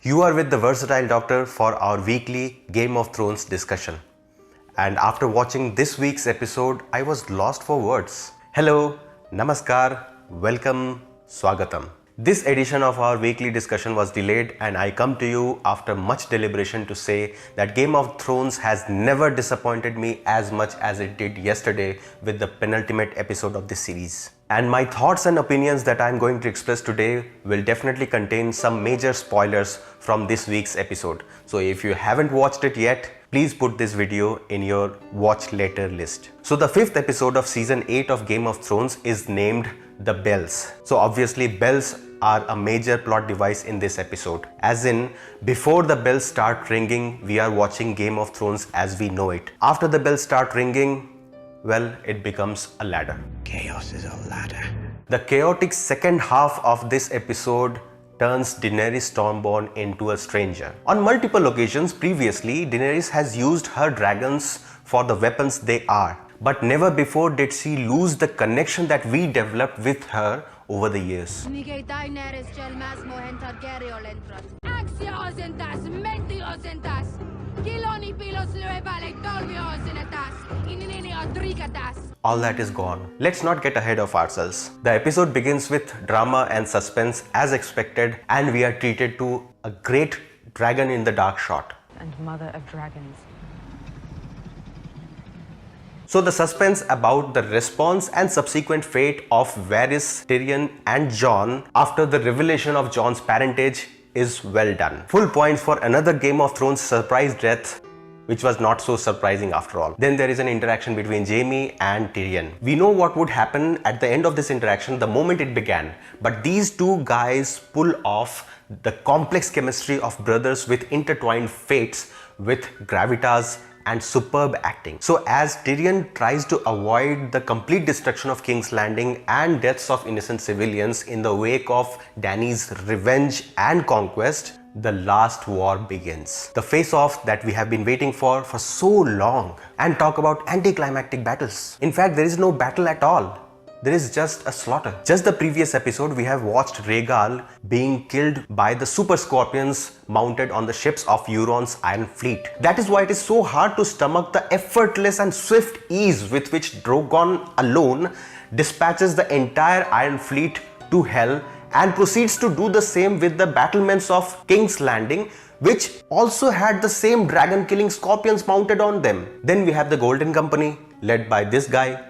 You are with the Versatile Doctor for our weekly Game of Thrones discussion. And after watching this week's episode, I was lost for words. Hello, namaskar, welcome, swagatam. This edition of our weekly discussion was delayed and I come to you after much deliberation to say that Game of Thrones has never disappointed me as much as it did yesterday with the penultimate episode of this series. And my thoughts and opinions that I am going to express today will definitely contain some major spoilers from this week's episode. So if you haven't watched it yet, please put this video in your watch later list. So the 5th episode of season 8 of Game of Thrones is named The Bells. So obviously bells are a major plot device in this episode. As in, before the bells start ringing, we are watching Game of Thrones as we know it. After the bells start ringing, well, it becomes a ladder. Chaos is a ladder. The chaotic second half of this episode turns Daenerys Stormborn into a stranger. On multiple occasions previously, Daenerys has used her dragons for the weapons they are. But never before did she lose the connection that we developed with her over the years. All that is gone. Let's not get ahead of ourselves. The episode begins with drama and suspense as expected, and we are treated to a great dragon in the dark shot. And mother of dragons. So the suspense about the response and subsequent fate of Varys, Tyrion and Jon after the revelation of Jon's parentage is well done. Full points for another Game of Thrones surprise death, which was not so surprising after all. Then there is an interaction between Jaime and Tyrion. We know what would happen at the end of this interaction the moment it began, but these two guys pull off the complex chemistry of brothers with intertwined fates with gravitas and superb acting. So as Tyrion tries to avoid the complete destruction of King's Landing and deaths of innocent civilians in the wake of Dany's revenge and conquest, the last war begins. The face-off that we have been waiting for so long. And talk about anticlimactic battles. In fact, there is no battle at all. There is just a slaughter. Just the previous episode, we have watched Rhaegal being killed by the super scorpions mounted on the ships of Euron's Iron Fleet. That is why it is so hard to stomach the effortless and swift ease with which Drogon alone dispatches the entire Iron Fleet to hell and proceeds to do the same with the battlements of King's Landing, which also had the same dragon-killing scorpions mounted on them. Then we have the Golden Company, led by this guy.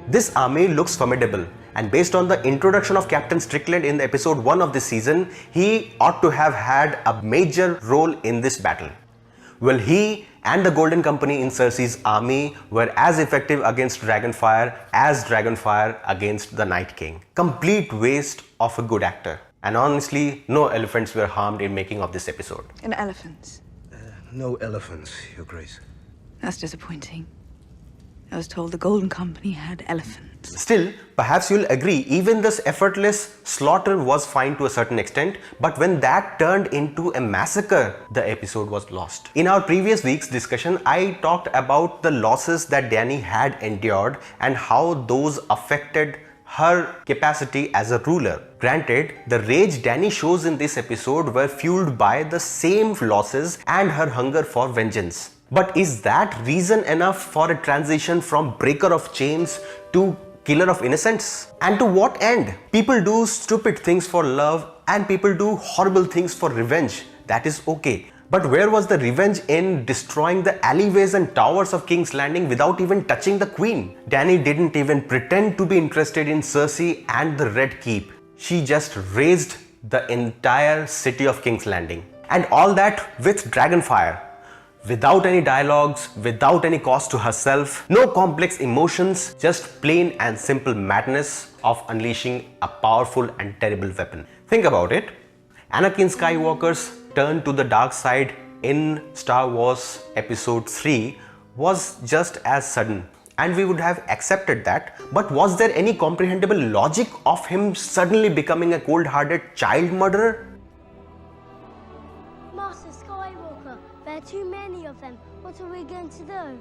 This army looks formidable, and based on the introduction of Captain Strickland in episode 1 of this season, he ought to have had a major role in this battle. Well, he and the Golden Company in Cersei's army were as effective against Dragonfire as Dragonfire against the Night King. Complete waste of a good actor. And honestly, no elephants were harmed in making of this episode. And elephants. No elephants, Your Grace. That's disappointing. I was told the Golden Company had elephants. Still, perhaps you'll agree, even this effortless slaughter was fine to a certain extent, but when that turned into a massacre, the episode was lost. In our previous week's discussion, I talked about the losses that Dany had endured and how those affected her capacity as a ruler. Granted, the rage Dany shows in this episode were fueled by the same losses and her hunger for vengeance. But is that reason enough for a transition from breaker of chains to killer of innocents? And to what end? People do stupid things for love and people do horrible things for revenge. That is okay. But where was the revenge in destroying the alleyways and towers of King's Landing without even touching the Queen? Dany didn't even pretend to be interested in Cersei and the Red Keep. She just razed the entire city of King's Landing. And all that with Dragonfire. Without any dialogues, without any cost to herself, no complex emotions, just plain and simple madness of unleashing a powerful and terrible weapon. Think about it. Anakin Skywalker's turn to the dark side in Star Wars Episode 3 was just as sudden, and we would have accepted that. But was there any comprehensible logic of him suddenly becoming a cold-hearted child murderer? Master Skywalker, there are too many of them. What are we going to do?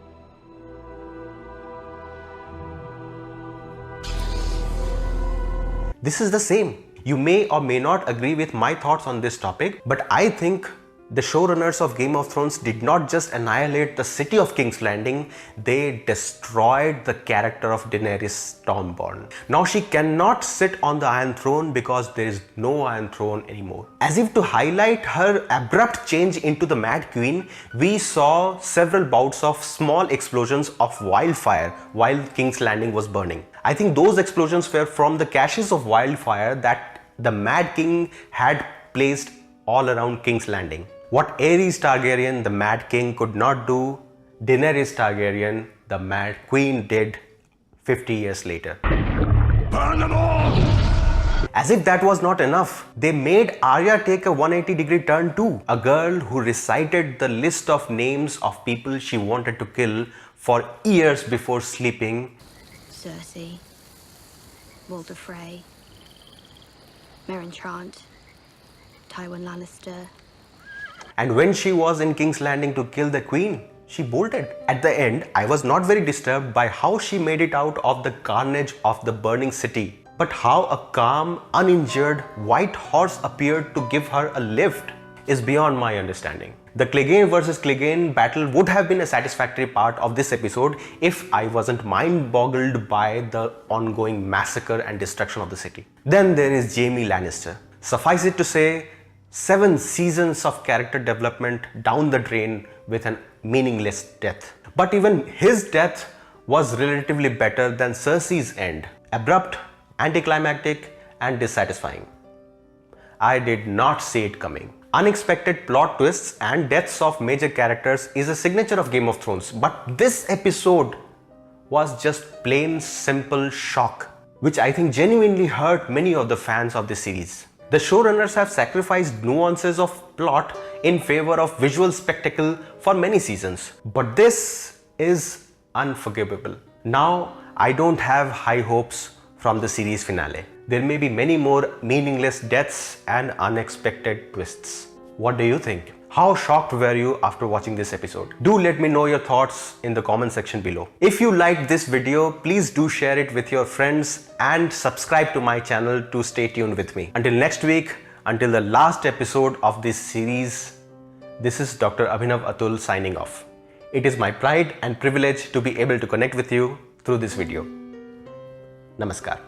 This is the same. You may or may not agree with my thoughts on this topic, but I think the showrunners of Game of Thrones did not just annihilate the city of King's Landing, they destroyed the character of Daenerys Stormborn. Now she cannot sit on the Iron Throne because there is no Iron Throne anymore. As if to highlight her abrupt change into the Mad Queen, we saw several bouts of small explosions of wildfire while King's Landing was burning. I think those explosions were from the caches of wildfire that the Mad King had placed all around King's Landing. What Aerys Targaryen, the Mad King, could not do, Daenerys Targaryen, the Mad Queen, did 50 years later. Burn them all! As if that was not enough, they made Arya take a 180-degree turn too. A girl who recited the list of names of people she wanted to kill for years before sleeping. Cersei, Walder Frey, Meryn Trant, Tywin Lannister. And when she was in King's Landing to kill the queen, she bolted. At the end, I was not very disturbed by how she made it out of the carnage of the burning city, but how a calm, uninjured white horse appeared to give her a lift is beyond my understanding. The Clegane versus Clegane battle would have been a satisfactory part of this episode if I wasn't mind-boggled by the ongoing massacre and destruction of the city. Then there is Jaime Lannister. Suffice it to say, 7 seasons of character development down the drain with an meaningless death. But even his death was relatively better than Cersei's end. Abrupt, anticlimactic, and dissatisfying. I did not see it coming. Unexpected plot twists and deaths of major characters is a signature of Game of Thrones, but this episode was just plain simple shock, which I think genuinely hurt many of the fans of this series. The showrunners have sacrificed nuances of plot in favor of visual spectacle for many seasons, but this is unforgivable. Now, I don't have high hopes from the series finale. There may be many more meaningless deaths and unexpected twists. What do you think? How shocked were you after watching this episode? Do let me know your thoughts in the comment section below. If you liked this video, please do share it with your friends and subscribe to my channel to stay tuned with me. Until next week, until the last episode of this series, this is Dr. Abhinav Atul signing off. It is my pride and privilege to be able to connect with you through this video. Namaskar.